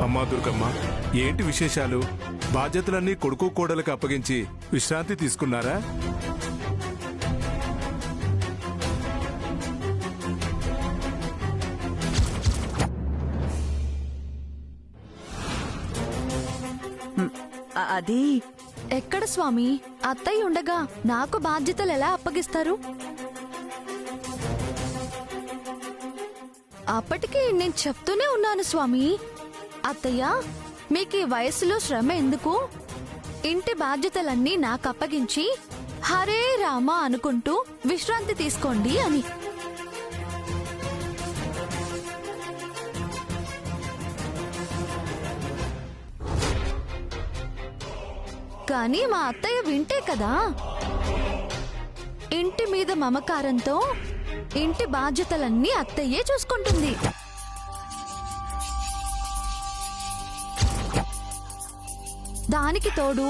అమ్మా దుర్గమ్మ, ఏంటి విశేషాలు? బాధ్యతలన్నీ కొడుకు కోడలకు అప్పగించి విశ్రాంతి తీసుకున్నారా? అది ఎక్కడ స్వామి? అత్తయ్య ఉండగా నాకు బాధ్యతలు ఎలా అప్పగిస్తారు? అప్పటికి నేను చెప్తూనే ఉన్నాను స్వామి. అత్తయ్య, మీకు ఈ వయసులో శ్రమ ఎందుకు? ఇంటి బాధ్యతలన్నీ నాకు అప్పగించి హరే రామ అనుకుంటూ విశ్రాంతి తీసుకోండి అని. కానీ మా అత్తయ్య వింటే కదా. ఇంటి మీద మమకారంతో ఇంటి బాధ్యతలన్నీ అత్తయ్యే చూసుకుంటుంది. దానికి తోడు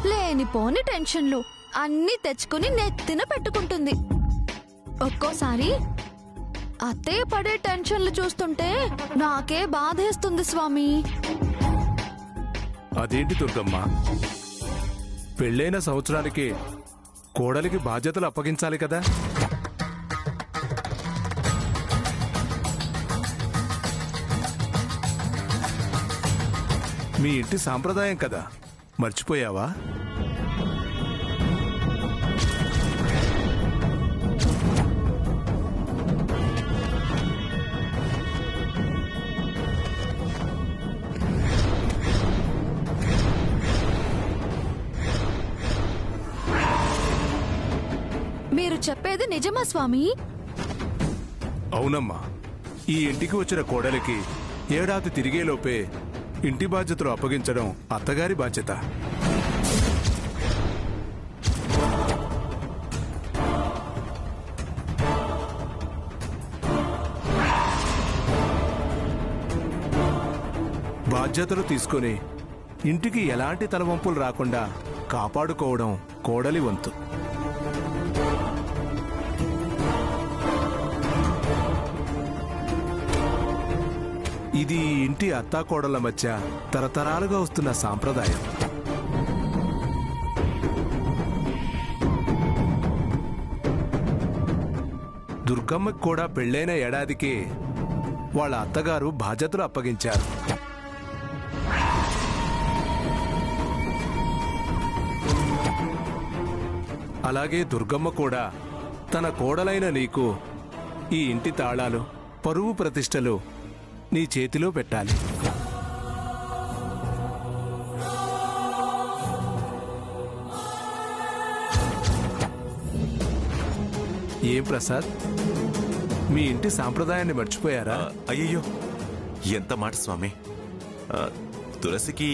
లేనిపోని టెన్షన్లు అన్నీ తెచ్చుకుని నెత్తిన పెట్టుకుంటుంది. ఒక్కోసారి అత్తయ్య పడే టెన్షన్లు చూస్తుంటే నాకే బాధేస్తుంది స్వామి. అదేంటి దుర్గమ్మ, పెళ్ళైన సంవత్సరానికి కోడలికి బాధ్యతలు అప్పగించాలి కదా? మీ ఇంటి సాంప్రదాయం కదా, మర్చిపోయావా? మీరు చెప్పేది నిజమా స్వామి? అవునమ్మా, ఈ ఇంటికి వచ్చిన కోడలికి ఏడాది తిరిగేలోపే ఇంటి బాధ్యతలు అప్పగించడం అత్తగారి బాధ్యత. బాధ్యతలు తీసుకుని ఇంటికి ఎలాంటి తలవంపులు రాకుండా కాపాడుకోవడం కోడలి వంతు. ఇది ఇంటి అత్తాకోడళ్ల మధ్య తరతరాలుగా వస్తున్న సాంప్రదాయం. దుర్గమ్మకి కూడా పెళ్ళైన ఏడాదికే వాళ్ళ అత్తగారు బాధ్యతలు అప్పగించారు. అలాగే దుర్గమ్మ కూడా తన కోడలైన నీకు ఈ ఇంటి తాళాలు, పరువు ప్రతిష్టలు నీ చేతిలో పెట్టాలి. ఏం ప్రసాద్, మీ ఇంటి సాంప్రదాయాన్ని మర్చిపోయారా? అయ్యయ్యో, ఎంత మాట స్వామి. తులసికి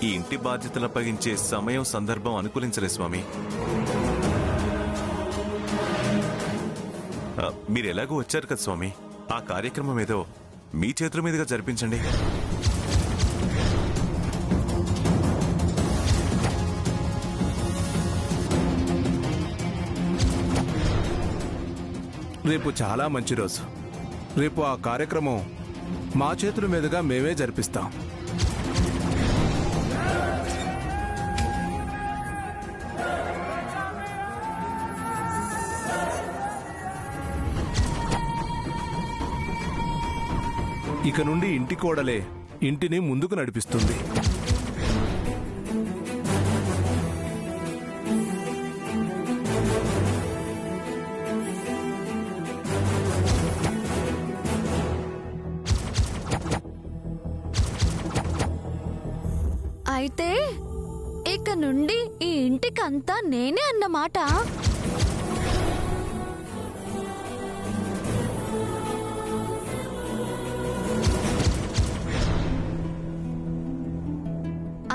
ఈ ఇంటి బాధ్యతలు అప్పగించే సమయం సందర్భం అనుకూలించలే స్వామి. మీరు ఎలాగో వచ్చారు కదా స్వామి, ఆ కార్యక్రమం ఏదో మీ చేతుల మీదుగా జరిపించండి. రేపు చాలా మంచి రోజు. రేపు ఆ కార్యక్రమం మా చేతుల మీదుగా మేమే జరిపిస్తాం. ఇక నుండి ఇంటి కోడలే ఇంటిని ముందుకు నడిపిస్తుంది. అయితే ఇక నుండి ఈ ఇంటికంతా నేనే అన్నమాట.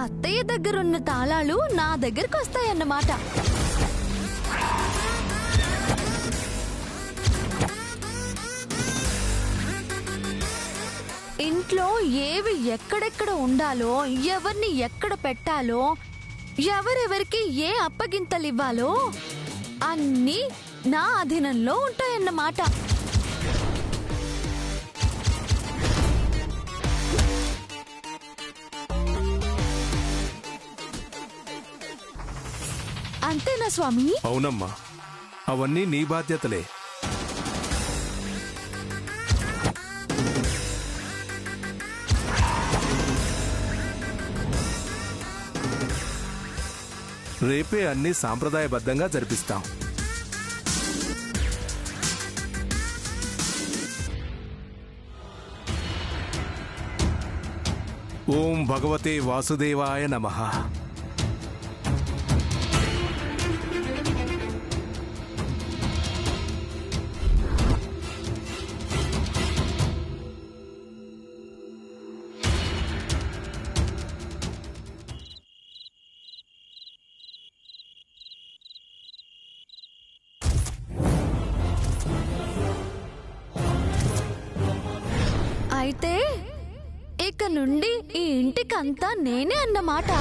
అత్తయ్య దగ్గరున్న తాళాలు నా దగ్గరకు వస్తాయన్నమాట. ఇంట్లో ఏవి ఎక్కడెక్కడ ఉండాలో, ఎవరిని ఎక్కడ పెట్టాలో, ఎవరెవరికి ఏ అప్పగింతలివ్వాలో అన్నీ నా అధీనంలో ఉంటాయన్నమాట. అంతేనా స్వామి? అవునమ్మా, అవన్నీ నీ బాధ్యతలే. రేపే అన్ని సాంప్రదాయబద్ధంగా జరిపిస్తాం. ఓం భగవతే వాసుదేవాయ నమః. అయితే ఇక నుండి ఈ ఇంటికంతా నేనే అన్నమాట.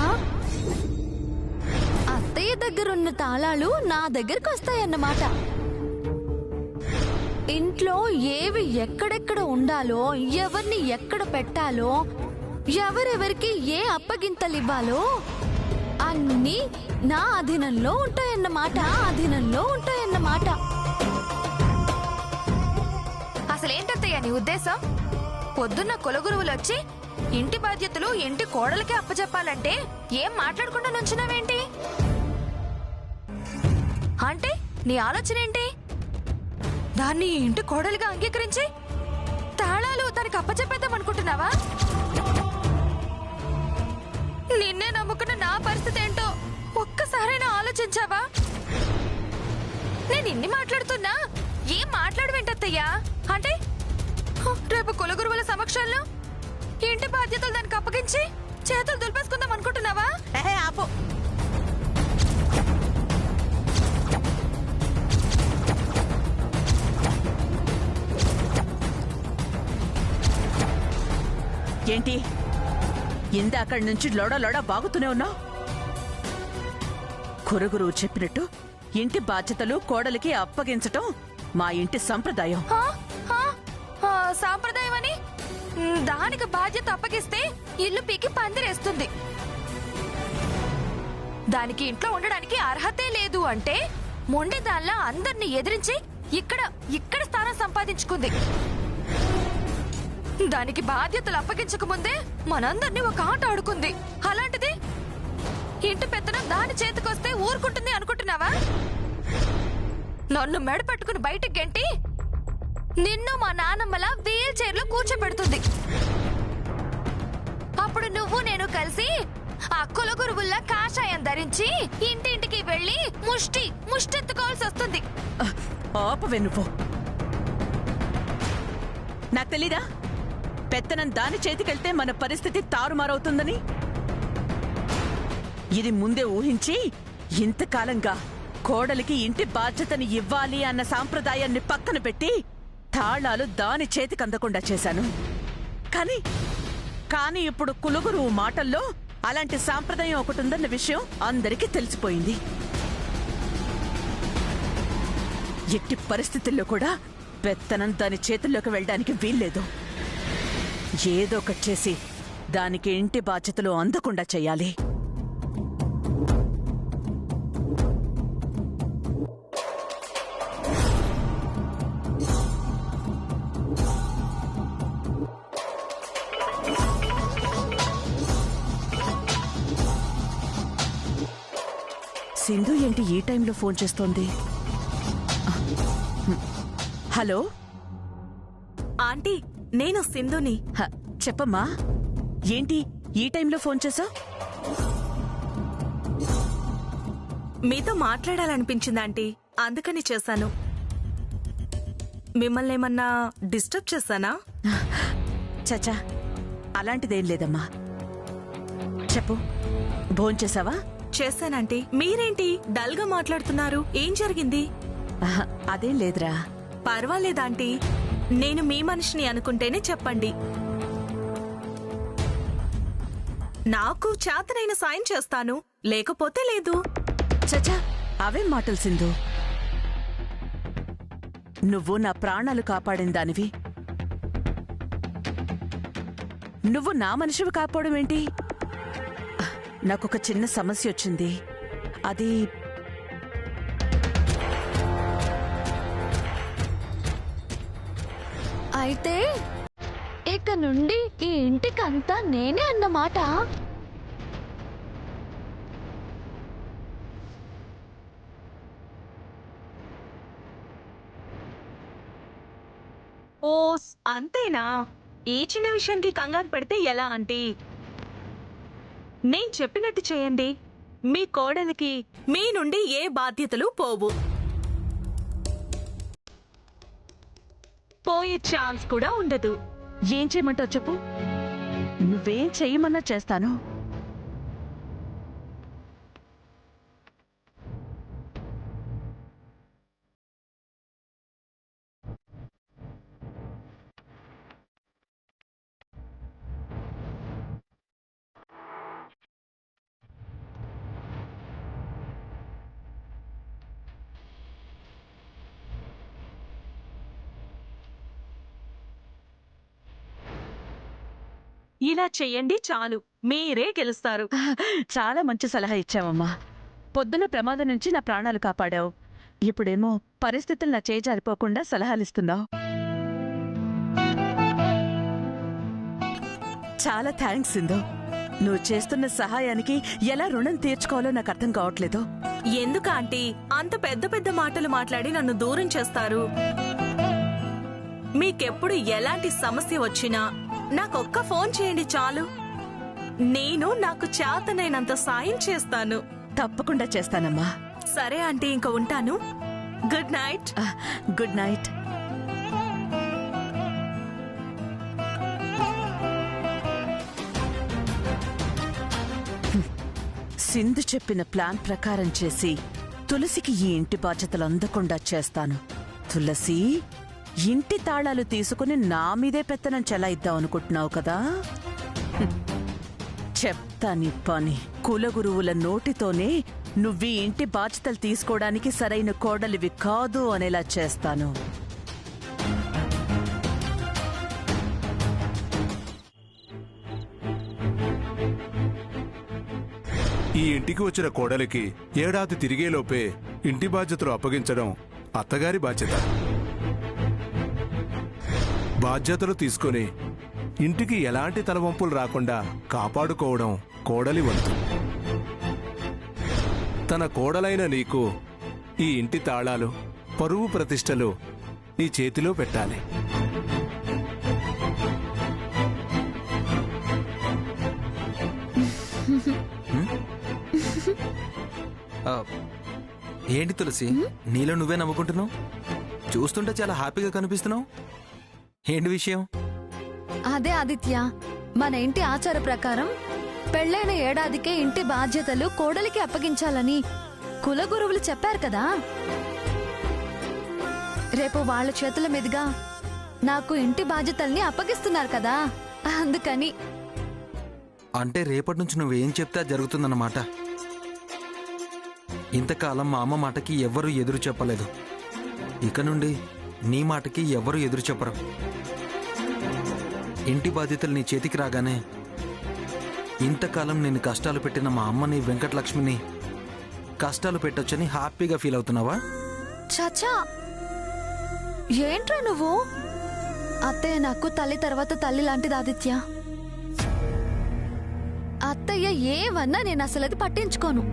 అత్తయ్య దగ్గరున్న తాళాలు నా దగ్గరకు వస్తాయన్నమాట. ఇంట్లో ఏవి ఎక్కడెక్కడ ఉండాలో, ఎవరిని ఎక్కడ పెట్టాలో, ఎవరెవరికి ఏ అప్పగింతలివ్వాలో అన్నీ నా అధీనంలో ఉంటాయన్నమాట. అసలేంటత్తయ్య నీ ఉద్దేశం? పొద్దున్న కులగురువులొచ్చి ఇంటి బాధ్యతలు ఇంటి కోడలకే అప్పచెప్పాలంటే ఏం మాట్లాడకుండా నుంచున్నావేంటి? అంటే నీ ఆలోచన ఏంటి? దాన్ని ఇంటి కోడలిగా అంగీకరించి తాళాలు దానికి అప్పచెప్పేద్దాం అనుకుంటున్నావా? నిన్నే నమ్ముకున్న నా పరిస్థితి ఏంటో ఒక్కసారైనా ఆలోచించావా? నేను ఇన్ని మాట్లాడుతున్నా ఏం మాట్లాడవేంటత్తయ్యా? అంటే రేపు కులగురువుల సమక్షంలో ఇంటి బాధ్యతలు దానికి అప్పగించి చేతులు దులిపేసుకుందాం అనుకుంటున్నావా? ఆపు. ఏంటి ఇందాకడి నుంచి లోడ బాగుతూనే ఉన్నావు? కురుగురువు చెప్పినట్టు ఇంటి బాధ్యతలు కోడలికి అప్పగించటం మా ఇంటి సంప్రదాయం. సాంప్రదాయం అని దానికి బాధ్యత అప్పగిస్తే ఇల్లు పీకి పందిరేస్తుంది. దానికి ఇంట్లో ఉండడానికి అర్హతే లేదు అంటే మొండి దానిలా అందరినీ ఎదిరించి ఇక్కడ స్థానం సంపాదించుకుంది. దానికి బాధ్యతలు అప్పగించక ముందే మనందరినీ ఒక ఆట ఆడుకుంది. అలాంటిది ఇంటి పెత్తనం దాని చేతికొస్తే ఊరుకుంటుంది అనుకుంటున్నావా? నన్ను మెడ పట్టుకుని బయటకు గెంటి నిన్ను మా నానమ్మలా వీల్ చైర్లో కూర్చోబెడుతుంది. అప్పుడు నువ్వు నేను కలిసి ఆ కులగురువుల్లా కాషాయం ధరించి ఇంటింటికి వెళ్లి ముష్టెత్తుకోవాల్సి వస్తుంది. ఆపవే నువ్వు. నాకు తెలీదా పెత్తనం దాని చేతికెళ్తే మన పరిస్థితి తారుమారవుతుందని? ఇది ముందే ఊహించి ఇంతకాలంగా కోడలికి ఇంటి బాధ్యతని ఇవ్వాలి అన్న సాంప్రదాయాన్ని పక్కన పెట్టి తాళాలు దాని చేతికి అందకుండా చేశాను. కానీ ఇప్పుడు కులుగురువు మాటల్లో అలాంటి సాంప్రదాయం ఒకటుందన్న విషయం అందరికీ తెలిసిపోయింది. ఎట్టి పరిస్థితుల్లో కూడా పెత్తనం దాని చేతుల్లోకి వెళ్ళడానికి వీల్లేదు. ఏదో ఒకటి చేసి దానికి ఇంటి బాధ్యతలు అందకుండా చెయ్యాలి. సింధు ఏంటి ఈ టైంలో ఫోన్ చేస్తోంది? హలో ఆంటీ, నేను సింధుని. చెప్పమ్మా, ఏంటి ఈ టైంలో ఫోన్ చేసావు? మీతో మాట్లాడాలనిపించింది ఆంటీ, అందుకని చేశాను. మిమ్మల్ని ఏమన్నా డిస్టర్బ్ చేశానా? చచా, అలాంటిదేం లేదమ్మా. చెప్పు, భోంచేసావా? చేశానంటీ. మీరేంటి డల్ గా మాట్లాడుతున్నారు? ఏం జరిగింది? అదేం లేదురా. పర్వాలేదాంటీ, నేను మీ మనిషిని అనుకుంటేనే చెప్పండి. నాకు చేతనైన సాయం చేస్తాను, లేకపోతే లేదు. చచా, అవేం మాటలు సింధు. నువ్వు నా ప్రాణాలు కాపాడిన దానివి. నువ్వు నా మనిషివి కాపాడమేంటి? నాకొక చిన్న సమస్య వచ్చింది. అది అయితే ఇక నుండి ఈ ఇంటికంతా నేనే అన్నమాట. ఓ అంతేనా? ఈ చిన్న విషయానికి కంగారు పెడితే ఎలా ఆంటీ? నేను చెప్పినట్టు చేయండి. మీ కోడలికి మీ నుండి ఏ బాధ్యతలు పోవు. పోయే ఛాన్స్ కూడా ఉండదు. ఏం చేయమంటావు చెప్పు. నువ్వేం చెయ్యమన్నా చేస్తాను. ఇలా చెయ్యండి చాలు, మీరే గెలుస్తారు. చాలా మంచి సలహా ఇచ్చావమ్మా. పొద్దున ప్రమాదం నుంచి నా ప్రాణాలు కాపాడావు. ఇప్పుడేమో పరిస్థితులు నా చేజారిపోకుండా సలహాలిస్తున్నావు. చాలా థ్యాంక్స్ సింధు. నువ్వు చేస్తున్న సహాయానికి ఎలా రుణం తీర్చుకోవాలో నాకు అర్థం కావట్లేదు. ఎందుకు ఆంటీ అంత పెద్ద పెద్ద మాటలు మాట్లాడి నన్ను దూరం చేస్తారు? మీకెప్పుడు ఎలాంటి సమస్య వచ్చినా నాకొక్క ఫోన్ చేయండి చాలు. నేను నాకు చేతనైనంత సాయం చేస్తాను. తప్పకుండా చేస్తానమ్మా. సరే ఆంటీ, ఇంక ఉంటాను. Good night. Good night. Sindhu చెప్పిన ప్లాన్ ప్రకారం చేసి తులసికి ఈ ఇంటి బాధ్యతలు అందకుండా చేస్తాను. తులసి, ఇంటి తాళాలు తీసుకుని నా మీదే పెత్తనం చెలాయిద్దాం అనుకుంటున్నావు కదా? చెప్తా నీ పని. కులగురువుల నోటితోనే నువ్వీ ఇంటి బాధ్యతలు తీసుకోవడానికి సరైన కోడలివి కాదు అనేలా చేస్తాను. ఈ ఇంటికి వచ్చిన కోడలికి ఏడాది తిరిగేలోపే ఇంటి బాధ్యతలు అప్పగించడం అత్తగారి బాధ్యత. బాధ్యతలు తీసుకొని ఇంటికి ఎలాంటి తలవంపులు రాకుండా కాపాడుకోవడం కోడలి వంతు. తన కోడలైన నీకు ఈ ఇంటి తాళాలు, పరువు ప్రతిష్టలు నీ చేతిలో పెట్టాలి. ఏంటి తులసి, నీలో నువ్వే నవ్వుకుంటున్నావు? చూస్తుంటే చాలా హ్యాపీగా కనిపిస్తున్నావు. ఏంటి విషయం? అదే ఆదిత్య, మన ఇంటి ఆచార ప్రకారం పెళ్ళైన ఏడాదికే ఇంటి బాధ్యతలు కోడలికి అప్పగించాలని కులగురువులు చెప్పారు కదా. రేపు వాళ్ళ చేతుల మీదుగా నాకు ఇంటి బాధ్యతల్ని అప్పగిస్తున్నారు కదా, అందుకని. అంటే రేపటి నుంచి నువ్వేం చెప్తే అది జరుగుతుందన్నమాట. ఇంతకాలం మా అమ్మ మాటకి ఎవ్వరూ ఎదురు చెప్పలేదు. ఇక నుండి నీ మాటకి ఎవ్వరూ ఎదురు చెప్పరు. ఇంటి బాధ్యతలు నీ చేతికి రాగానే ఇంతకాలం నేను కష్టాలు పెట్టిన మా అమ్మని, వెంకటలక్ష్మిని కష్టాలు పెట్టొచ్చని హ్యాపీగా ఫీల్ అవుతున్నావా? చచ్చా, ఏంట్రా నువ్వు? అత్తయ్య నాకు తల్లి తర్వాత తల్లి లాంటిది ఆదిత్య. అత్తయ్య ఏమన్నా నేను అసలు అది పట్టించుకోను.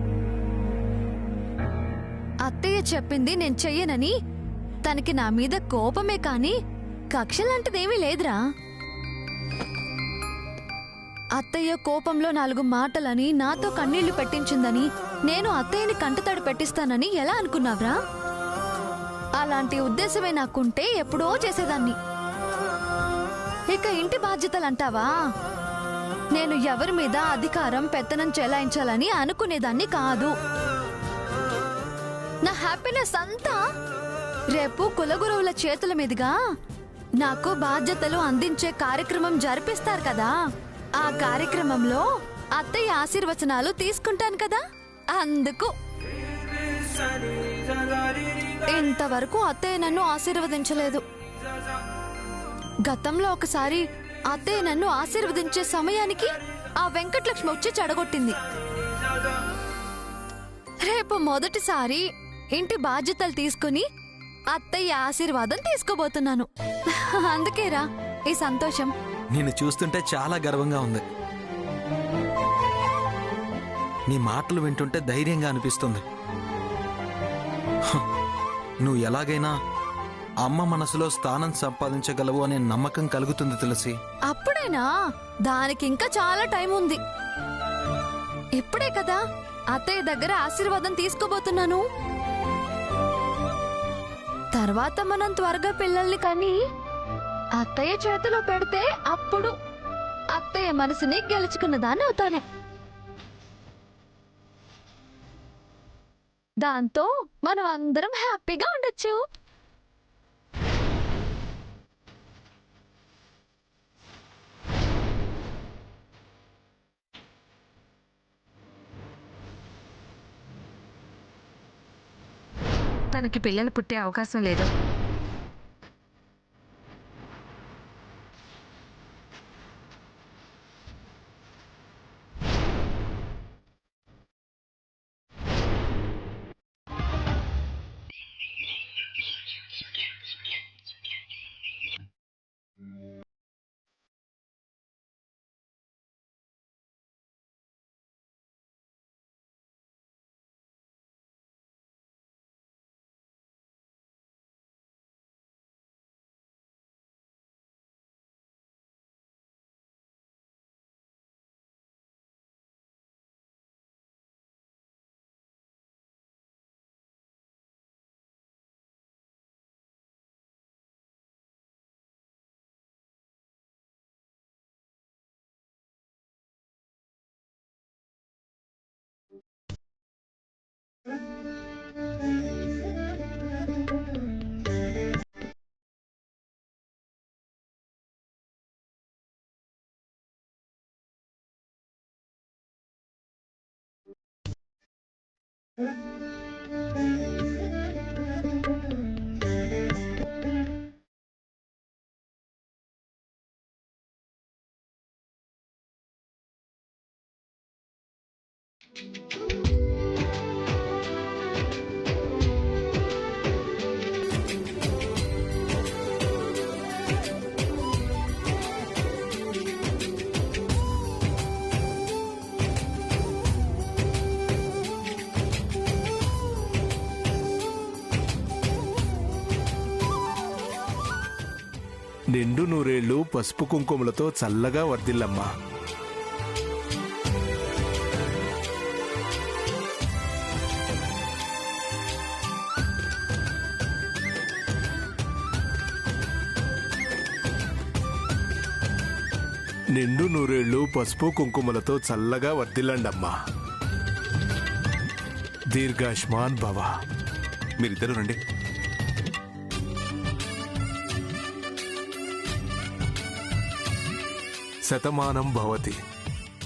అత్తయ్య చెప్పింది నేను చెయ్యనని తనకి నా మీద కోపమే కాని కక్ష లాంటిదేమీ లేదురా. అత్తయ్య కోపంలో 4 మాటలని నాతో కన్నీళ్లు పెట్టించిందని నేను అత్తయ్యని కంటతడి పెట్టిస్తానని ఎలా అనుకున్నావ్రా? అలాంటి ఉద్దేశమే నాకుంటే ఎప్పుడో చేసేదాన్ని. ఇక ఇంటి బాధ్యతలంటావా? నేను ఎవరి మీద అధికారం పెత్తనం చెలాయించాలని అనుకునేదాన్ని కాదు. నా హ్యాపీనెస్ అంతా రేపు కులగురువుల చేతుల మీదుగా నాకు బాధ్యతలు అందించే కార్యక్రమం జరిపిస్తారు కదా. ఆ కార్యక్రమంలో అత్తయ్య ఆశీర్వచనాలు తీసుకుంటాను కదా, అందుకు. ఇంతవరకు అత్తయ్య నన్ను ఆశీర్వదించలేదు. గతంలో ఒకసారి అత్తయ్య నన్ను ఆశీర్వదించే సమయానికి ఆ వెంకటలక్ష్మి వచ్చి చెడగొట్టింది. రేపు మొదటిసారి ఇంటి బాధ్యతలు తీసుకుని అత్తయ్య ఆశీర్వాదం తీసుకోబోతున్నాను. అందుకేరా ఈ సంతోషం. నిన్ను చూస్తుంటే చాలా గర్వంగా ఉంది. నీ మాటలు వింటుంటే ధైర్యంగా అనిపిస్తుంది. నువ్వు ఎలాగైనా అమ్మ మనసులో స్థానం సంపాదించగలవు అనే నమ్మకం కలుగుతుంది తులసి. అప్పుడేనా? దానికి ఇంకా చాలా టైం ఉంది. ఇప్పుడే కదా అత్తయ్య దగ్గర ఆశీర్వాదం తీసుకోబోతున్నాను. తర్వాత మనం త్వరగా పిల్లల్ని కని అత్తయ్య చేతిలో పెడితే అప్పుడు అత్తయ్య మనసుని గెలుచుకున్నదాన్ని అవుతాను. దాంతో మనం అందరం హ్యాపీగా ఉండొచ్చు. తనకి పిల్లలు పుట్టే అవకాశం లేదు. నిండు నూరేళ్లు పసుపు కుంకుమలతో చల్లగా వర్ధిల్లమ్మా. నిండు నూరేళ్లు పసుపు కుంకుమలతో చల్లగా వర్ధిల్లండమ్మా. దీర్ఘాయుష్మాన్ భవ. మీరిద్దరు రండి. శతమానం భవతి.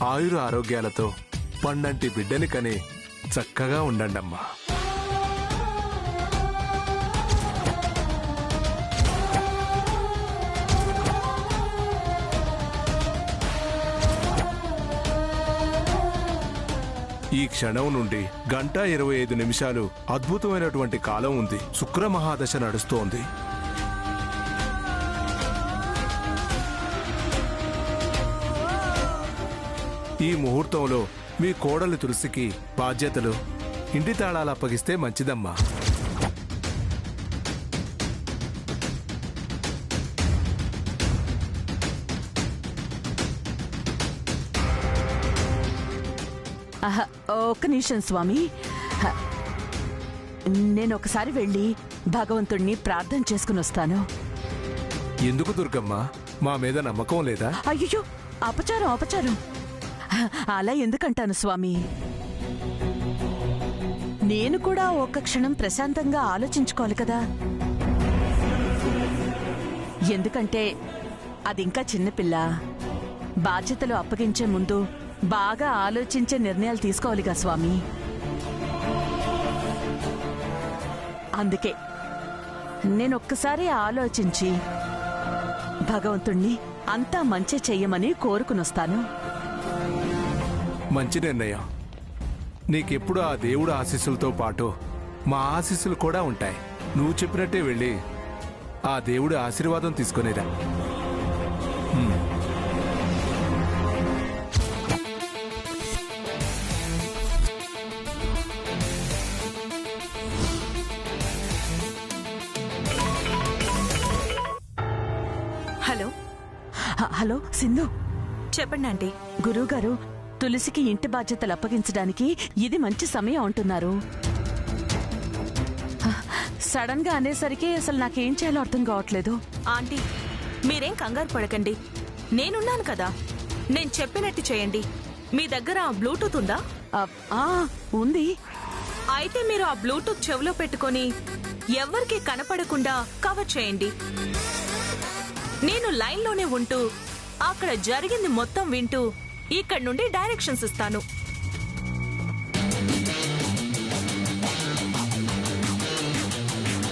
ఆయుర ఆరోగ్యాలతో పండంటి బిడ్డని కని చక్కగా ఉండండమ్మా. ఈ క్షణం నుండి 1:25 అద్భుతమైనటువంటి కాలం ఉంది. శుక్ర మహాదశ నడుస్తోంది. ఈ ముహూర్తంలో మీ కోడలి తులసికి బాధ్యతలు, ఇంటి తాళాలు అప్పగిస్తే మంచిదమ్మా. ఒక్క నిమిషం స్వామి. నేను ఒకసారి వెళ్ళి భగవంతుణ్ణి ప్రార్థన చేసుకుని వస్తాను. ఎందుకు దుర్గమ్మ? మా మీద నమ్మకం లేదా? అయ్యో, అపచారం అపచారం. అలా ఎందుకంటాను స్వామి? నేను కూడా ఒక్క క్షణం ప్రశాంతంగా ఆలోచించుకోవాలి కదా. ఎందుకంటే అది ఇంకా చిన్నపిల్ల. బాధ్యతలు అప్పగించే ముందు బాగా ఆలోచించే నిర్ణయాలు తీసుకోవాలిగా స్వామి. అందుకే నేనొక్కసారి ఆలోచించి భగవంతుణ్ణి అంతా మంచి చెయ్యమని కోరుకునొస్తాను. మంచి నిర్ణయం. నీకెప్పుడు ఆ దేవుడు ఆశీస్సులతో పాటు మా ఆశీస్సులు కూడా ఉంటాయి. నువ్వు చెప్పినట్టే వెళ్ళి ఆ దేవుడి ఆశీర్వాదం తీసుకునేరా. హలో, హలో సింధు, చెప్పండి ఆంటీ. గురువుగారు తులసికి ఇంటి బాధ్యతలు అప్పగించడానికి ఇది మంచి సమయం అంటున్నారు. సడన్ గా అనేసరికి అసలు నాకేం చేయాలో అర్థం కావట్లేదు. ఆంటీ, మీరేం కంగారు పడకండి, నేనున్నాను కదా. నేను చెప్పినట్టు చేయండి. మీ దగ్గర బ్లూటూత్ ఉందా? ఉంది. అయితే మీరు ఆ బ్లూటూత్ చెవిలో పెట్టుకొని ఎవ్వరికీ కనపడకుండా కవర్ చేయండి. నేను లైన్లోనే ఉంటూ అక్కడ జరిగింది మొత్తం వింటూ ఇక్కడి నుండి డైరెక్షన్స్ ఇస్తాను.